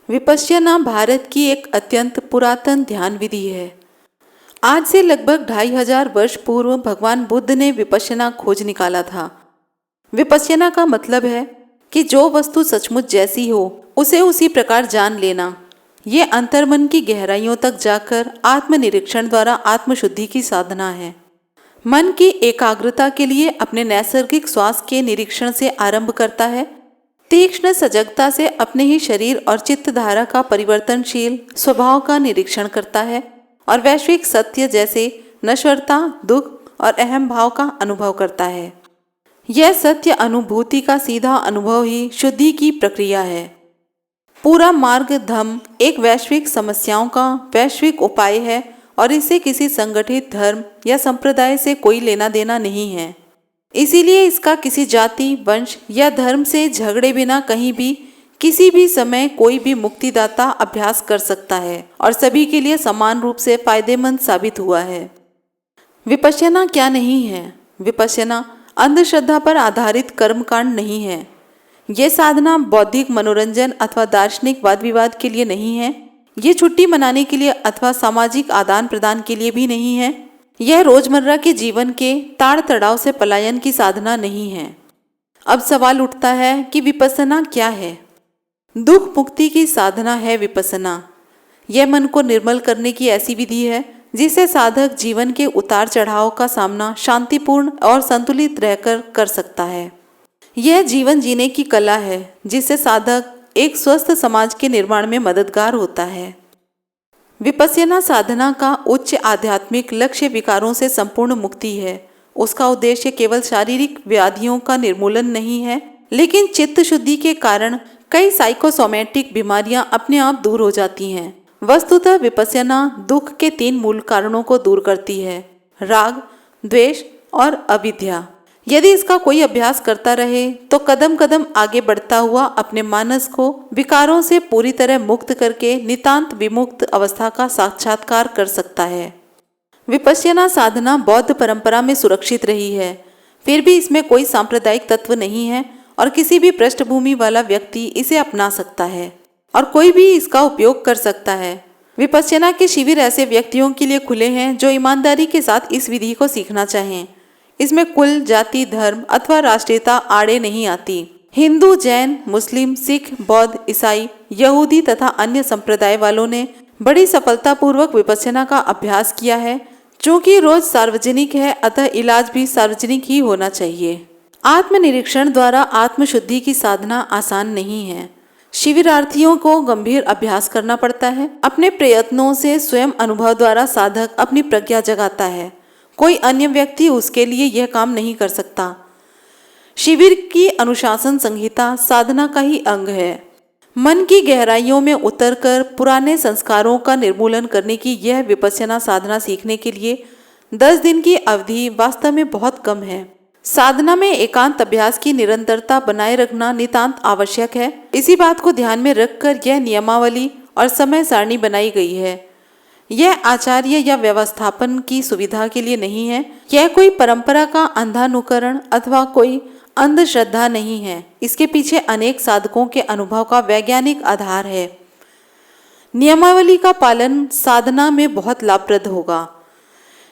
विपश्यना भारत की एक अत्यंत पुरातन ध्यान विधि है। आज से लगभग 2500 वर्ष पूर्व भगवान बुद्ध ने विपश्यना खोज निकाला था। विपश्यना का मतलब है कि जो वस्तु सचमुच जैसी हो उसे उसी प्रकार जान लेना। ये अंतर्मन की गहराइयों तक जाकर आत्मनिरीक्षण द्वारा आत्मशुद्धि की साधना है। मन की एकाग्रता के लिए अपने नैसर्गिक श्वास के निरीक्षण से आरंभ करता है। तीक्ष्ण सजगता से अपने ही शरीर और चित्त धारा का परिवर्तनशील स्वभाव का निरीक्षण करता है और वैश्विक सत्य जैसे नश्वरता, दुख और अहम भाव का अनुभव करता है। यह सत्य अनुभूति का सीधा अनुभव ही शुद्धि की प्रक्रिया है। पूरा मार्ग धम्म एक वैश्विक समस्याओं का वैश्विक उपाय है और इसे किसी संगठित धर्म या संप्रदाय से कोई लेना देना नहीं है। इसीलिए इसका किसी जाति, वंश या धर्म से झगड़े बिना कहीं भी किसी भी समय कोई भी मुक्तिदाता अभ्यास कर सकता है और सभी के लिए समान रूप से फायदेमंद साबित हुआ है। विपश्यना क्या नहीं है? विपश्यना अंधश्रद्धा पर आधारित कर्मकांड नहीं है। ये साधना बौद्धिक मनोरंजन अथवा दार्शनिक वाद विवाद के लिए नहीं है। ये छुट्टी मनाने के लिए अथवा सामाजिक आदान प्रदान के लिए भी नहीं है। यह रोजमर्रा के जीवन के ताड़ तड़ाव से पलायन की साधना नहीं है। अब सवाल उठता है कि विपश्यना क्या है? दुख मुक्ति की साधना है विपश्यना। यह मन को निर्मल करने की ऐसी विधि है जिससे साधक जीवन के उतार चढ़ाव का सामना शांतिपूर्ण और संतुलित रहकर कर सकता है। यह जीवन जीने की कला है जिससे साधक एक स्वस्थ समाज के निर्माण में मददगार होता है। विपश्यना साधना का उच्च आध्यात्मिक लक्ष्य विकारों से संपूर्ण मुक्ति है। उसका उद्देश्य केवल शारीरिक व्याधियों का निर्मूलन नहीं है, लेकिन चित्त शुद्धि के कारण कई साइकोसोमैटिक बीमारियां अपने आप दूर हो जाती हैं। वस्तुतः विपश्यना दुख के 3 मूल कारणों को दूर करती है: राग, द्वेष और अविद्या। यदि इसका कोई अभ्यास करता रहे तो कदम कदम आगे बढ़ता हुआ अपने मानस को विकारों से पूरी तरह मुक्त करके नितांत विमुक्त अवस्था का साक्षात्कार कर सकता है। विपश्यना साधना बौद्ध परंपरा में सुरक्षित रही है, फिर भी इसमें कोई सांप्रदायिक तत्व नहीं है और किसी भी पृष्ठभूमि वाला व्यक्ति इसे अपना सकता है और कोई भी इसका उपयोग कर सकता है। विपश्यना के शिविर ऐसे व्यक्तियों के लिए खुले हैं जो ईमानदारी के साथ इस विधि को सीखना चाहें। इसमें कुल, जाति, धर्म अथवा राष्ट्रीयता आड़े नहीं आती। हिंदू, जैन, मुस्लिम, सिख, बौद्ध, ईसाई, यहूदी तथा अन्य संप्रदाय वालों ने बड़ी सफलतापूर्वक विपश्यना का अभ्यास किया है। चूँकि रोज सार्वजनिक है, अतः इलाज भी सार्वजनिक ही होना चाहिए। आत्मनिरीक्षण द्वारा आत्मशुद्धि की साधना आसान नहीं है। शिविरार्थियों को गंभीर अभ्यास करना पड़ता है। अपने प्रयत्नों से स्वयं अनुभव द्वारा साधक अपनी प्रज्ञा जगाता है। कोई अन्य व्यक्ति उसके लिए यह काम नहीं कर सकता। शिविर की अनुशासन संहिता साधना का ही अंग है। मन की गहराइयों में उतरकर पुराने संस्कारों का निर्मूलन करने की यह विपश्यना साधना सीखने के लिए 10 दिन की अवधि वास्तव में बहुत कम है। साधना में एकांत अभ्यास की निरंतरता बनाए रखना नितांत आवश्यक है। इसी बात को ध्यान में रखकर यह नियमावली और समय सारणी बनाई गई है। यह आचार्य या व्यवस्थापन की सुविधा के लिए नहीं है। यह कोई परंपरा का अंधानुकरण अथवा कोई अंधश्रद्धा नहीं है। इसके पीछे अनेक साधकों के अनुभव का वैज्ञानिक आधार है। नियमावली का पालन साधना में बहुत लाभप्रद होगा।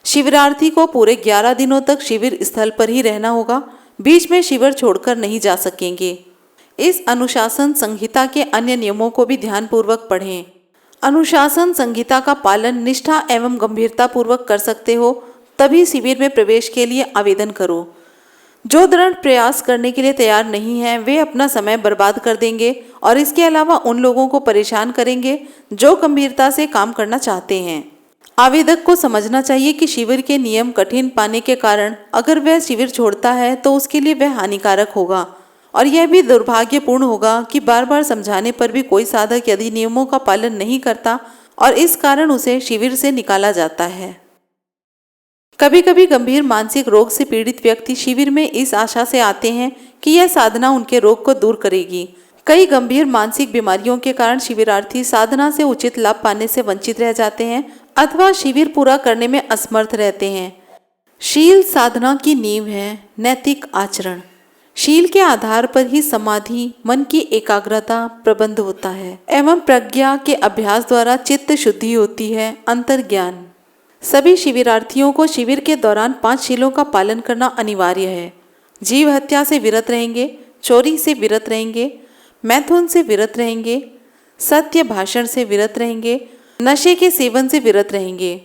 शिविरार्थी को पूरे 11 दिनों तक शिविर स्थल पर ही रहना होगा। बीच में शिविर छोड़कर नहीं जा सकेंगे। इस अनुशासन संहिता के अन्य नियमों को भी ध्यानपूर्वक पढ़ें। अनुशासन संहिता का पालन निष्ठा एवं गंभीरता पूर्वक कर सकते हो तभी शिविर में प्रवेश के लिए आवेदन करो। जो दृढ़ प्रयास करने के लिए तैयार नहीं है वे अपना समय बर्बाद कर देंगे और इसके अलावा उन लोगों को परेशान करेंगे जो गंभीरता से काम करना चाहते हैं। आवेदक को समझना चाहिए कि शिविर के नियम कठिन पाने के कारण अगर वह शिविर छोड़ता है तो उसके लिए वह हानिकारक होगा और यह भी दुर्भाग्यपूर्ण होगा कि बार बार समझाने पर भी कोई साधक यदि नियमों का पालन नहीं करता और इस कारण उसे शिविर से निकाला जाता है। कभी कभी गंभीर मानसिक रोग से पीड़ित व्यक्ति शिविर में इस आशा से आते हैं कि यह साधना उनके रोग को दूर करेगी। कई गंभीर मानसिक बीमारियों के कारण शिविरार्थी साधना से उचित लाभ पाने से वंचित रह जाते हैं अथवा शिविर पूरा करने में असमर्थ रहते हैं। शील साधना की नींव है। नैतिक आचरण शील के आधार पर ही समाधि, मन की एकाग्रता प्रबंध होता है एवं प्रज्ञा के अभ्यास द्वारा चित्त शुद्धि होती है। अंतर्ज्ञान। सभी शिविरार्थियों को शिविर के दौरान 5 शीलों का पालन करना अनिवार्य है। जीव हत्या से विरत रहेंगे, चोरी से विरत रहेंगे, मैथुन से विरत रहेंगे, सत्य भाषण से विरत रहेंगे, नशे के सेवन से विरत रहेंगे।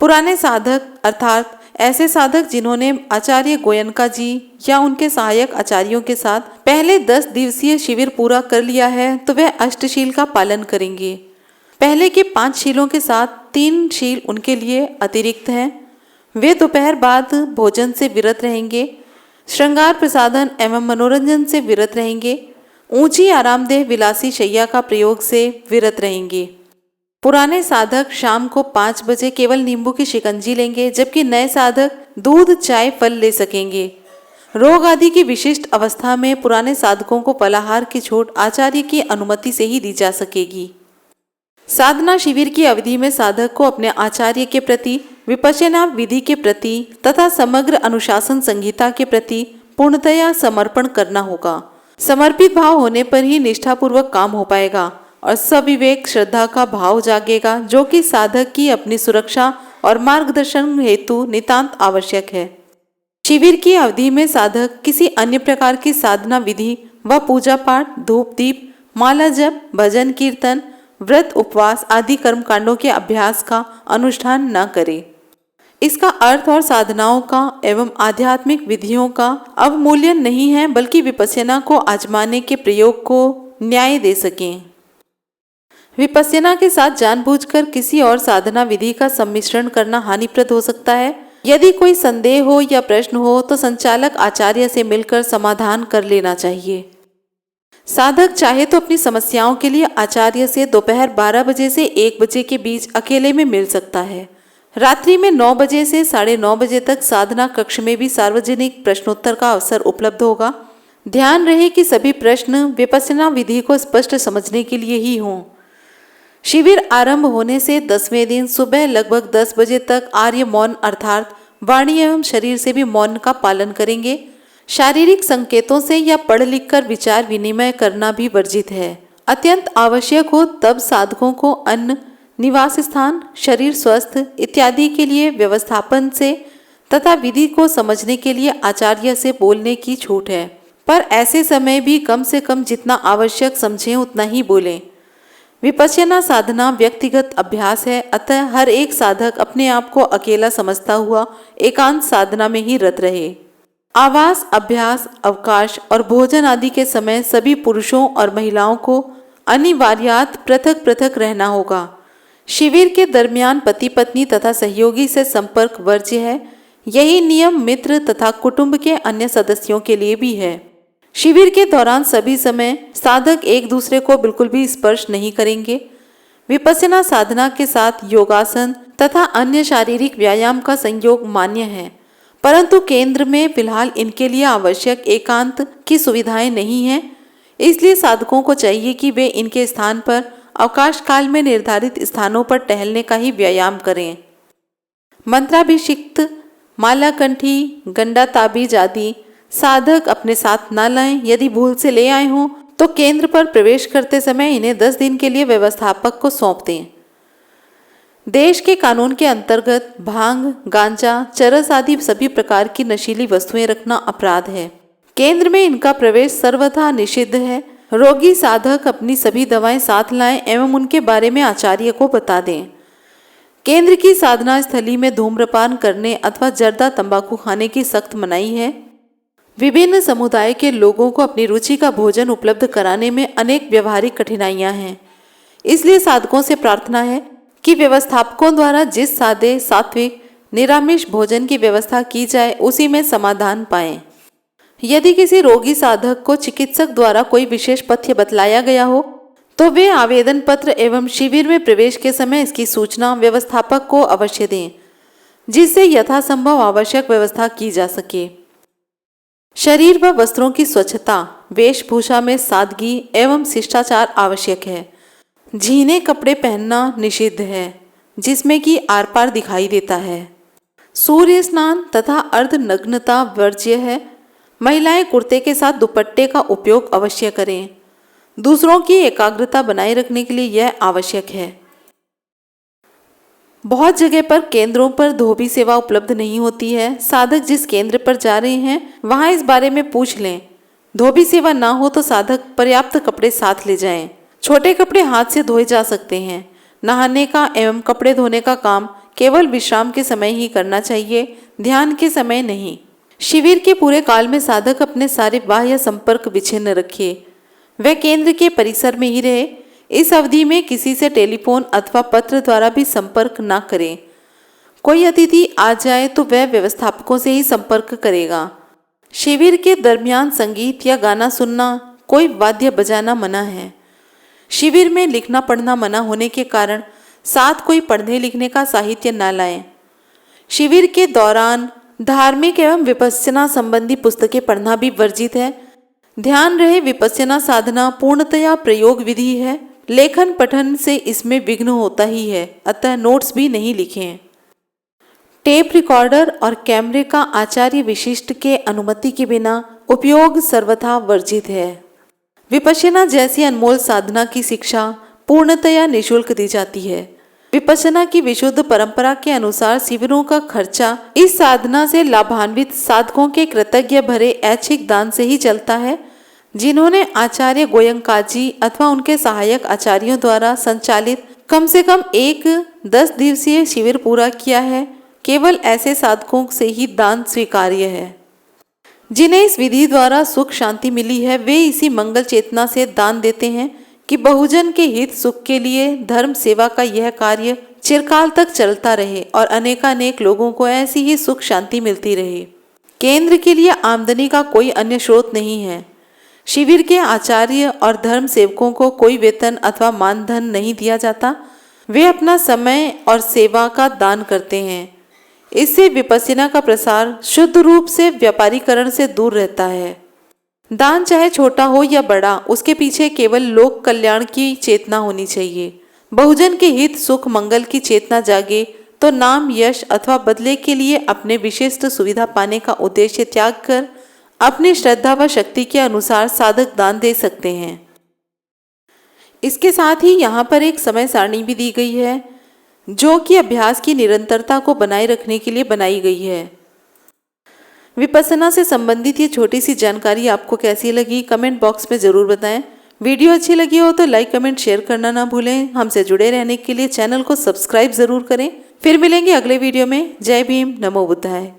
पुराने साधक अर्थात ऐसे साधक जिन्होंने आचार्य गोयनका जी या उनके सहायक आचार्यों के साथ पहले 10 दिवसीय शिविर पूरा कर लिया है तो वह अष्टशील का पालन करेंगे। पहले के 5 शीलों के साथ 3 शील उनके लिए अतिरिक्त हैं। वे दोपहर बाद भोजन से विरत रहेंगे, श्रृंगार प्रसाधन एवं मनोरंजन से विरत रहेंगे, ऊंची आरामदेह विलासी शैया का प्रयोग से विरत रहेंगे। पुराने साधक शाम को 5 बजे केवल नींबू की शिकंजी लेंगे, जबकि नए साधक दूध, चाय, फल ले सकेंगे। रोग आदि की विशिष्ट अवस्था में पुराने साधकों को फलाहार की छूट आचार्य की अनुमति से ही दी जा सकेगी। साधना शिविर की अवधि में साधक को अपने आचार्य के प्रति, विपश्यना विधि के प्रति तथा समग्र अनुशासन संहिता के प्रति पूर्णतया समर्पण करना होगा। समर्पित भाव होने पर ही निष्ठापूर्वक काम हो पाएगा और सविवेक श्रद्धा का भाव जागेगा, जो कि साधक की अपनी सुरक्षा और मार्गदर्शन हेतु नितांत आवश्यक है। शिविर की अवधि में साधक किसी अन्य प्रकार की साधना विधि व पूजा पाठ, धूप दीप, माला जप, भजन कीर्तन, व्रत उपवास आदि कर्मकांडों के अभ्यास का अनुष्ठान न करे। इसका अर्थ और साधनाओं का एवं आध्यात्मिक विधियों का अवमूल्यन नहीं है, बल्कि विपश्यना को आजमाने के प्रयोग को न्याय दे सकें। विपश्यना के साथ जानबूझकर किसी और साधना विधि का सम्मिश्रण करना हानिप्रद हो सकता है। यदि कोई संदेह हो या प्रश्न हो तो संचालक आचार्य से मिलकर समाधान कर लेना चाहिए। साधक चाहे तो अपनी समस्याओं के लिए आचार्य से दोपहर 12 बजे से 1 बजे के बीच अकेले में मिल सकता है। रात्रि में 9 बजे से 9:30 बजे तक साधना कक्ष में भी सार्वजनिक प्रश्नोत्तर का अवसर उपलब्ध होगा। ध्यान रहे कि सभी प्रश्न विपश्यना विधि को स्पष्ट समझने के लिए ही हों। शिविर आरंभ होने से 10वें दिन सुबह लगभग 10 बजे तक आर्य मौन अर्थात वाणी एवं शरीर से भी मौन का पालन करेंगे। शारीरिक संकेतों से या पढ़ लिख कर विचार विनिमय करना भी वर्जित है। अत्यंत आवश्यक हो तब साधकों को अन्न, निवास स्थान, शरीर स्वस्थ इत्यादि के लिए व्यवस्थापन से तथा विधि को समझने के लिए आचार्य से बोलने की छूट है, पर ऐसे समय भी कम से कम जितना आवश्यक समझें उतना ही बोलें। विपश्यना साधना व्यक्तिगत अभ्यास है, अतः हर एक साधक अपने आप को अकेला समझता हुआ एकांत साधना में ही रत रहे। आवास, अभ्यास, अवकाश और भोजन आदि के समय सभी पुरुषों और महिलाओं को अनिवार्यात पृथक पृथक रहना होगा। शिविर के दरमियान पति पत्नी तथा सहयोगी से संपर्क वर्ज्य है। यही नियम मित्र तथा कुटुंब के अन्य सदस्यों के लिए भी है। शिविर के दौरान सभी समय साधक एक दूसरे को बिल्कुल भी स्पर्श नहीं करेंगे। विपश्यना साधना के साथ योगासन तथा अन्य शारीरिक व्यायाम का संयोग मान्य है, परंतु केंद्र में फिलहाल इनके लिए आवश्यक एकांत की सुविधाएं नहीं हैं। इसलिए साधकों को चाहिए कि वे इनके स्थान पर अवकाश काल में निर्धारित स्थानों पर टहलने का ही व्यायाम करें। मंत्राभिषिक्त, मालाकंठी, गंडा ताबीज आदि साधक अपने साथ न लाएं। यदि भूल से ले आए हों तो केंद्र पर प्रवेश करते समय इन्हें 10 दिन के लिए व्यवस्थापक को सौंप दें। देश के कानून के अंतर्गत भांग, गांजा, चरस आदि सभी प्रकार की नशीली वस्तुएं रखना अपराध है। केंद्र में इनका प्रवेश सर्वथा निषिद्ध है। रोगी साधक अपनी सभी दवाएं साथ लाएं एवं उनके बारे में आचार्य को बता दें। केंद्र की साधना स्थली में धूम्रपान करने अथवा जर्दा तंबाकू खाने की सख्त मनाही है। विभिन्न समुदाय के लोगों को अपनी रुचि का भोजन उपलब्ध कराने में अनेक व्यवहारिक कठिनाइयां हैं। इसलिए साधकों से प्रार्थना है कि व्यवस्थापकों द्वारा जिस सादे, सात्विक, निरामिष भोजन की व्यवस्था की जाए उसी में समाधान पाएं। यदि किसी रोगी साधक को चिकित्सक द्वारा कोई विशेष पथ्य बतलाया गया हो तो वे आवेदन पत्र एवं शिविर में प्रवेश के समय इसकी सूचना व्यवस्थापक को अवश्य दें, जिससे यथासंभव आवश्यक व्यवस्था की जा सके। शरीर व वस्त्रों की स्वच्छता, वेशभूषा में सादगी एवं शिष्टाचार आवश्यक है। झीने कपड़े पहनना निषिद्ध है, जिसमें कि आर पार दिखाई देता है। सूर्य स्नान तथा अर्धनग्नता वर्ज्य है। महिलाएं कुर्ते के साथ दुपट्टे का उपयोग अवश्य करें। दूसरों की एकाग्रता बनाए रखने के लिए यह आवश्यक है। बहुत जगह पर केंद्रों पर धोबी सेवा उपलब्ध नहीं होती है। साधक जिस केंद्र पर जा रहे हैं वहां इस बारे में पूछ लें। धोबी सेवा ना हो तो साधक पर्याप्त कपड़े साथ ले जाएं। छोटे कपड़े हाथ से धोए जा सकते हैं। नहाने का एवं कपड़े धोने का काम केवल विश्राम के समय ही करना चाहिए, ध्यान के समय नहीं। शिविर के पूरे काल में साधक अपने सारे बाह्य संपर्क विच्छिन्न रखे। वह केंद्र के परिसर में ही रहे। इस अवधि में किसी से टेलीफोन अथवा पत्र द्वारा भी संपर्क न करें। कोई अतिथि आ जाए तो वह व्यवस्थापकों से ही संपर्क करेगा। शिविर के दरमियान संगीत या गाना सुनना, कोई वाद्य बजाना मना है। शिविर में लिखना पढ़ना मना होने के कारण साथ कोई पढ़ने लिखने का साहित्य न लाएं। शिविर के दौरान धार्मिक एवं विपश्यना संबंधी पुस्तकें पढ़ना भी वर्जित है। ध्यान रहे विपश्यना साधना पूर्णतया प्रयोग विधि है। लेखन पठन से इसमें विघ्न होता ही है, अतः नोट्स भी नहीं लिखें। टेप रिकॉर्डर और कैमरे का आचार्य विशिष्ट के अनुमति के बिना उपयोग सर्वथा वर्जित है। विपश्यना जैसी अनमोल साधना की शिक्षा पूर्णतया निःशुल्क दी जाती है। विपश्यना की विशुद्ध परंपरा के अनुसार शिविरों का खर्चा इस साधना से लाभान्वित साधकों के कृतज्ञ भरे ऐच्छिक दान से ही चलता है। जिन्होंने आचार्य गोयंकाजी अथवा उनके सहायक आचार्यों द्वारा संचालित कम से कम एक 10 दिवसीय शिविर पूरा किया है, केवल ऐसे साधकों से ही दान स्वीकार्य है। जिन्हें इस विधि द्वारा सुख शांति मिली है वे इसी मंगल चेतना से दान देते हैं कि बहुजन के हित सुख के लिए धर्म सेवा का यह कार्य चिरकाल तक चलता रहे और अनेकानेक लोगों को ऐसी ही सुख शांति मिलती रहे। केंद्र के लिए आमदनी का कोई अन्य स्रोत नहीं है। शिविर के आचार्य और धर्म सेवकों को कोई वेतन अथवा मानधन नहीं दिया जाता। वे अपना समय और सेवा का दान करते हैं। इससे विपश्यना का प्रसार शुद्ध रूप से व्यापारीकरण से दूर रहता है। दान चाहे छोटा हो या बड़ा, उसके पीछे केवल लोक कल्याण की चेतना होनी चाहिए। बहुजन के हित सुख मंगल की चेतना जागे तो नाम यश अथवा बदले के लिए अपने विशिष्ट सुविधा पाने का उद्देश्य त्याग कर अपनी श्रद्धा व शक्ति के अनुसार साधक दान दे सकते हैं। इसके साथ ही यहाँ पर एक समय सारणी भी दी गई है जो कि अभ्यास की निरंतरता को बनाए रखने के लिए बनाई गई है। विपश्यना से संबंधित ये छोटी सी जानकारी आपको कैसी लगी कमेंट बॉक्स में ज़रूर बताएं। वीडियो अच्छी लगी हो तो लाइक कमेंट शेयर करना ना भूलें। हमसे जुड़े रहने के लिए चैनल को सब्सक्राइब ज़रूर करें। फिर मिलेंगे अगले वीडियो में। जय भीम, नमो बुद्धाय।